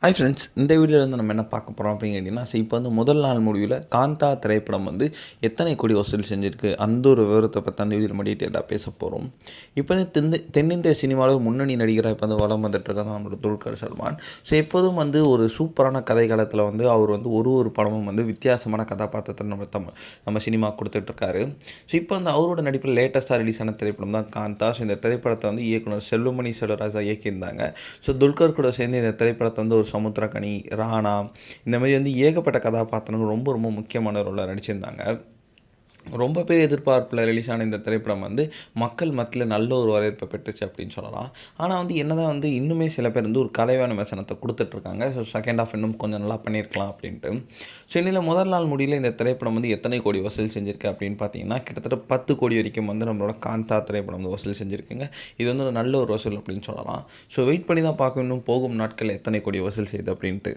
Hi friends, இந்த வீடியோவில் வந்து நம்ம என்ன பார்க்க போகிறோம் அப்படின்னு கேட்டிங்கன்னா, இப்போ வந்து முதல் நாள் முடிவில் காந்தா திரைப்படம் வந்து எத்தனை கோடி வசூல் செஞ்சுருக்கு அந்த ஒரு விவரத்தை பற்றி அந்த வீடியோ நம்ம டீட்டெயிலாக பேச போகிறோம். இப்போ வந்து தென்னிந்திய சினிமாவில் முன்னணி நடிகராக இப்போ வந்து வலம் வந்துட்டு இருக்காங்க நம்மளோட துல்கர் சல்மான். ஸோ எப்போதும் வந்து ஒரு சூப்பரான கதை காலத்தில் வந்து அவர் வந்து ஒரு படமும் வந்து வித்தியாசமான கதாபாத்திரத்தை நம்ம சினிமா கொடுத்துட்ருக்காரு. ஸோ இப்போ வந்து அவரோட நடிப்பில் லேட்டஸ்ட்டாக ரிலீஸ் ஆன திரைப்படம் தான் காந்தா. ஸோ இந்த திரைப்படத்தை வந்து இயக்குனர் செல்வமணி செல்வராஜா இயக்கியிருந்தாங்க. ஸோ துல்கர் கூட சேர்ந்து இந்த திரைப்படத்தை வந்து ஒரு சமுத்திரக்கனி, ராணா இந்த மாதிரி வந்து ஏகப்பட்ட கதாபாத்திரங்கள் ரொம்ப ரொம்ப முக்கியமான ரோலில் நடிச்சிருந்தாங்க. ரொம்ப பேர் எதிர்பார்ப்பில் ரிலீஸ் ஆன இந்த திரைப்படம் வந்து மக்கள் மத்தியில் நல்ல ஒரு வரவேற்பை பெற்றுச்சு அப்படின்னு சொல்லலாம். ஆனால் வந்து என்னதான் வந்து இன்னுமே சில பேர் வந்து ஒரு கலைவான விமர்சனத்தை கொடுத்துட்ருக்காங்க. ஸோ செகண்ட் ஹாஃப் இன்னும் கொஞ்சம் நல்லா பண்ணியிருக்கலாம் அப்படின்ட்டு. ஸோ இன்னில் முதல் நாள் முடியல இந்த திரைப்படம் வந்து எத்தனை கோடி வசூல் செஞ்சுருக்கு அப்படின்னு பார்த்தீங்கன்னா, கிட்டத்தட்ட 10 கோடி வரைக்கும் வந்து நம்மளோட காந்தா திரைப்படம் வந்து வசூல் செஞ்சுருக்குங்க. இது வந்து ஒரு நல்ல ஒரு வசூல் அப்படின்னு சொல்லலாம். ஸோ வெயிட் பண்ணி தான் பார்க்கணும், இன்னும் போகும் நாட்களில் எத்தனை கோடி வசூல் செய்யுது அப்படின்ட்டு.